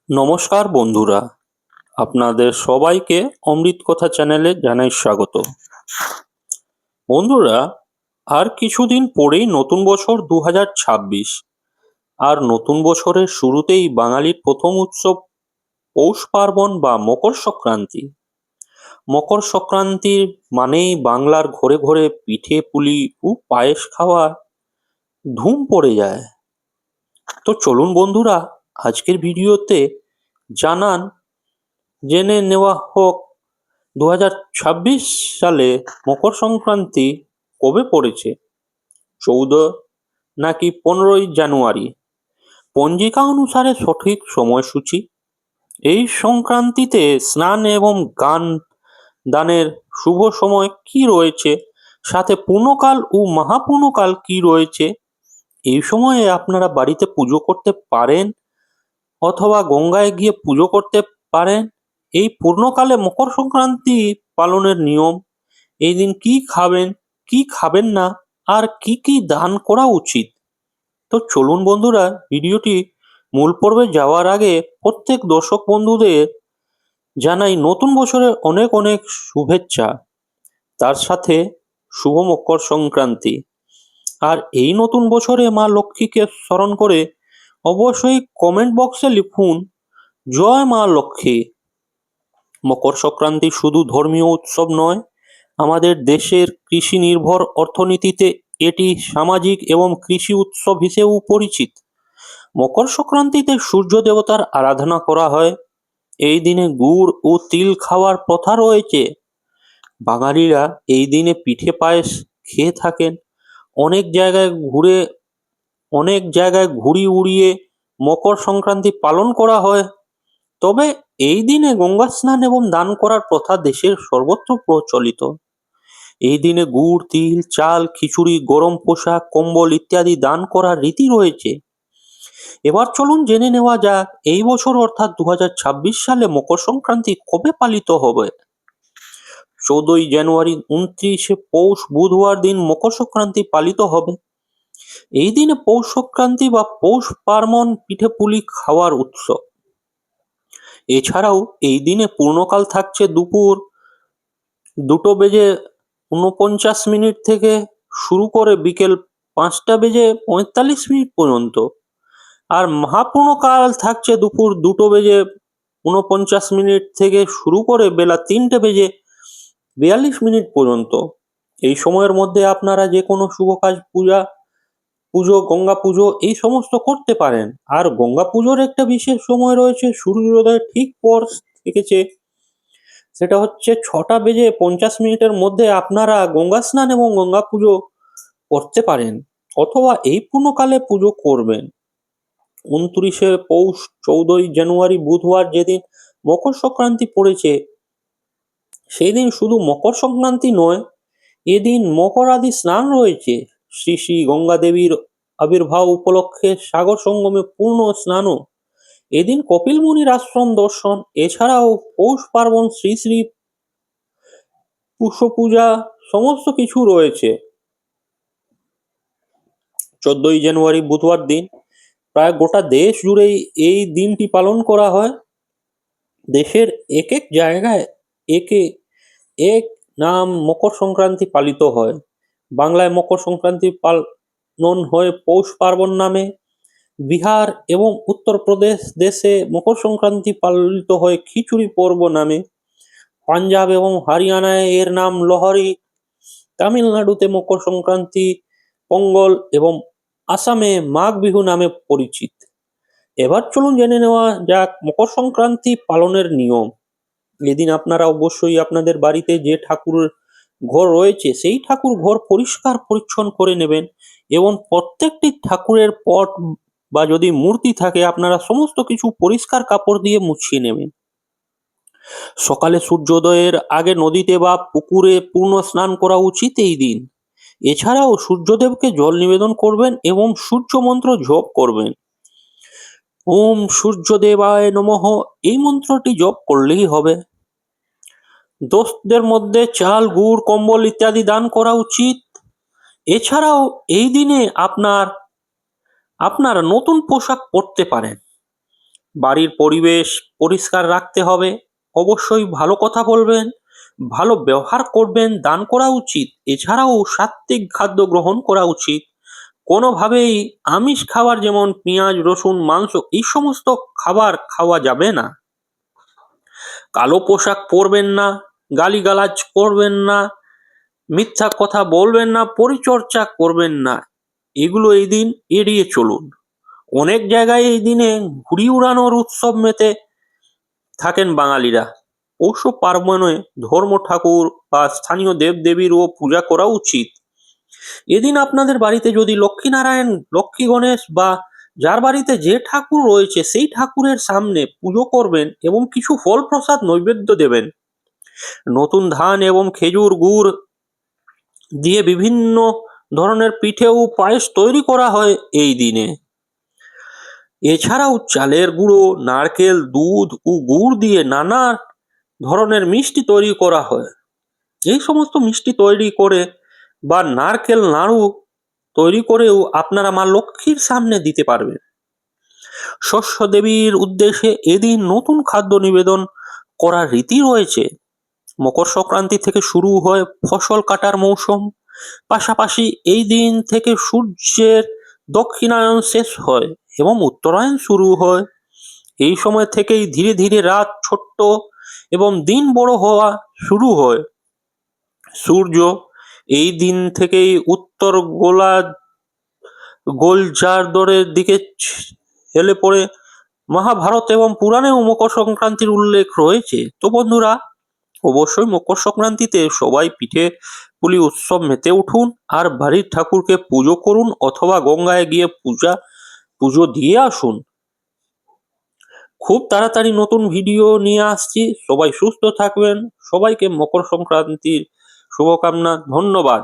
নমস্কার বন্ধুরা, আপনাদের সবাইকে অমৃত কথা চ্যানেলে জানাই স্বাগত। বন্ধুরা, আর কিছুদিন পরেই নতুন বছর 2026। আর নতুন বছরের শুরুতেই বাঙালির প্রথম উৎসব পৌষ পার্বণ বা মকর সংক্রান্তি। মকর সংক্রান্তির মানেই বাংলার ঘরে ঘরে পিঠে পুলি ও পায়েস খাওয়ার ধুম পড়ে যায়। তো চলুন বন্ধুরা, আজকের ভিডিওতে জানান জেনে নেওয়া হোক 2026 সালে মকর সংক্রান্তি কবে পড়েছে, 14 নাকি 15ই জানুয়ারি। পঞ্জিকা অনুসারে সঠিক সময়সূচি। এই সংক্রান্তিতে স্নান এবং গান দানের শুভ সময় কি রয়েছে, সাথে পূর্ণকাল ও মহাপূর্ণকাল কি রয়েছে। এই সময়ে আপনারা বাড়িতে পুজো করতে পারেন অথবা গঙ্গায় গিয়ে পুজো করতে পারেন। এই পূর্ণকালে মকর সংক্রান্তি পালনের নিয়ম, এই দিন কি খাবেন কি খাবেন না, আর কি কি দান করা উচিত। তো চলুন বন্ধুরা, ভিডিওটি মূল পর্বে যাওয়ার আগে প্রত্যেক দর্শক বন্ধুদের জানাই নতুন বছরের অনেক অনেক শুভেচ্ছা, তার সাথে শুভ মকর সংক্রান্তি। আর এই নতুন বছরে মা লক্ষ্মীকে স্মরণ করে অবশ্যই কমেন্ট বক্সে লিখুন জয় মা লক্ষ্মী। মকর সংক্রান্তি শুধু ধর্মীয় উৎসব নয়, আমাদের দেশের কৃষি নির্ভর অর্থনীতিতে এটি সামাজিক এবং কৃষি উৎসব হিসেবেও পরিচিত। মকর সংক্রান্তিতে সূর্য দেবতার আরাধনা করা হয়। এই দিনে গুড় ও তিল খাওয়ার প্রথা রয়েছে। বাঙালিরা এই দিনে পিঠে পায়েস খেয়ে থাকেন। অনেক জায়গায় ঘুড়ি উড়িয়ে মকর সংক্রান্তি পালন করা হয়। তবে এই দিনে গঙ্গা স্নান এবং দান করার প্রথা দেশের সর্বত্র প্রচলিত। এই দিনে গুড় তিল চাল খিচুড়ি গরম পোশাক কম্বল ইত্যাদি দান করার রীতি রয়েছে। এবার চলুন জেনে নেওয়া যাক এই বছর অর্থাৎ 2026 সালে মকর সংক্রান্তি কবে পালিত হবে। 14ই জানুয়ারি 29শে পৌষ বুধবার দিন মকর সংক্রান্তি পালিত হবে। এই দিনে পৌষ সংক্রান্তি বা পৌষ পার্বণ পিঠে পুলি খাওয়ার উৎসব। এছাড়াও এই দিনে পূর্ণকাল থাকছে দুপুর 2:49 থেকে শুরু করে বিকেল 5:45 পর্যন্ত। আর মহাপূর্ণকাল থাকছে দুপুর 2:49 থেকে শুরু করে বেলা 3:42 পর্যন্ত। এই সময়ের মধ্যে আপনারা যে কোনো শুভ কাজ পুজো গঙ্গা পুজো এই সমস্ত করতে পারেন। আর গঙ্গা পুজোর একটা বিশেষ সময় রয়েছে সূর্যোদয়ের ঠিক পর থেকেছে, সেটা হচ্ছে 6:50 মধ্যে আপনারা গঙ্গা স্নান এবং গঙ্গা পুজো করতে পারেন অথবা এই পূর্ণকালে পুজো করবেন। 29শে পৌষ 14ই জানুয়ারি বুধবার যেদিন মকর সংক্রান্তি পড়েছে, সেই দিন শুধু মকর সংক্রান্তি নয়, এদিন মকর আদি স্নান রয়েছে। শ্রী শ্রী গঙ্গা দেবীর আবির্ভাব উপলক্ষে সাগর সঙ্গমে পূর্ণ স্নানও। এদিন কপিল মুনির আশ্রম দর্শন। এছাড়াও পৌষ পার্বণ শ্রী শ্রী পুষ্প পূজা সমস্ত কিছু রয়েছে। 14ই জানুয়ারি বুধবার দিন প্রায় গোটা দেশ জুড়েই এই দিনটি পালন করা হয়। দেশের এক এক জায়গায় একে এক নাম মকর সংক্রান্তি পালিত হয়। বাংলায় মকর সংক্রান্তি পালন হয় পৌষ পার্বণ নামে। বিহার এবং উত্তরপ্রদেশ দেশে মকর সংক্রান্তি পালিত হয় খিচুড়ি পর্ব নামে। পাঞ্জাব এবং হরিয়ানায় এর নাম লোহরি। তামিলনাড়ুতে মকর সংক্রান্তি পোঙ্গল এবং আসামে মাঘ বিহু নামে পরিচিত। এবার চলুন জেনে নেওয়া যাক মকর সংক্রান্তি পালনের নিয়ম। এদিন আপনারা অবশ্যই আপনাদের বাড়িতে যে ঠাকুরের ঘর রয়েছে সেই ঠাকুর ঘর পরিষ্কার পরিচ্ছন্ন করে নেবেন এবং প্রত্যেকটি ঠাকুরের পট বা যদি মূর্তি থাকে আপনারা সমস্ত কিছু পরিষ্কার কাপড় দিয়ে মুছিয়ে নেবেন। সকালে সূর্যোদয়ের আগে নদীতে বা পুকুরে পূর্ণ স্নান করা উচিত এই দিন। এছাড়াও সূর্যদেবকে জল নিবেদন করবেন এবং সূর্য মন্ত্র জপ করবেন। ওম সূর্যদেবায় নমঃ এই মন্ত্রটি জপ করলেই হবে। দোস্তদের মধ্যে চাল গুড় কম্বল ইত্যাদি দান করা উচিত। এছাড়াও এই দিনে আপনারা নতুন পোশাক পরতে পারেন। বাড়ির পরিবেশ পরিষ্কার রাখতে হবে, অবশ্যই ভালো কথা বলবেন, ভালো ব্যবহার করবেন, দান করা উচিত। এছাড়াও সাত্ত্বিক খাদ্য গ্রহণ করা উচিত। কোনোভাবেই আমিষ খাবার যেমন পেঁয়াজ, রসুন, মাংস এই সমস্ত খাবার খাওয়া যাবে না। কালো পোশাক পরবেন না, গালিগালাজ করবেন না, মিথ্যা কথা বলবেন না, পরিচর্যা করবেন না। এগুলো এই দিন এড়িয়ে চলুন। অনেক জায়গায় এই দিনে ঘুড়ি উড়ানোর উৎসব মেতে থাকেন বাঙালিরা। পৌষ পার্বণে ধর্ম ঠাকুর বা স্থানীয় দেবদেবীরও পূজা করা উচিত। এদিন আপনাদের বাড়িতে যদি লক্ষ্মীনারায়ণ, লক্ষ্মী গণেশ বা যার বাড়িতে যে ঠাকুর রয়েছে সেই ঠাকুরের সামনে পুজো করবেন এবং কিছু ফল প্রসাদ নৈবেদ্য দেবেন। নতুন ধান এবং খেজুর গুড় দিয়ে বিভিন্ন ধরনের পিঠে ও পায়েস তৈরি করা হয় এই দিনে। এছাড়াও চালের গুঁড়ো, নারকেল, দুধ ও গুড় দিয়ে নানা ধরনের মিষ্টি তৈরি করা হয়। এই সমস্ত মিষ্টি তৈরি করে বা নারকেল নাড়ু তৈরি করেও আপনারা মা লক্ষ্মীর সামনে দিতে পারবেন। শস্য দেবীর উদ্দেশ্যে এদিন নতুন খাদ্য নিবেদন করার রীতি রয়েছে। মকর সংক্রান্তি থেকে শুরু হয় ফসল কাটার মৌসুম। পাশাপাশি এই দিন থেকে সূর্যের দক্ষিণায়ন শেষ হয় এবং উত্তরায়ণ শুরু হয়। এই সময় থেকেই ধীরে ধীরে রাত ছোট্ট এবং দিন বড় হওয়া শুরু হয়। সূর্য এই দিন থেকেই উত্তর গোলজার্দরের দিকে হেলে পড়ে। মহাভারত এবং পুরাণেও মকর সংক্রান্তির উল্লেখ রয়েছে। তো বন্ধুরা, অবশ্যই মকর সংক্রান্তিতে সবাই পিঠে পুলি উৎসব মেতে উঠুন আর বাড়ির ঠাকুরকে পুজো করুন অথবা গঙ্গায় গিয়ে পুজো দিয়ে আসুন। খুব তাড়াতাড়ি নতুন ভিডিও নিয়ে আসছি। সবাই সুস্থ থাকবেন। সবাইকে মকর সংক্রান্তির শুভকামনা। ধন্যবাদ।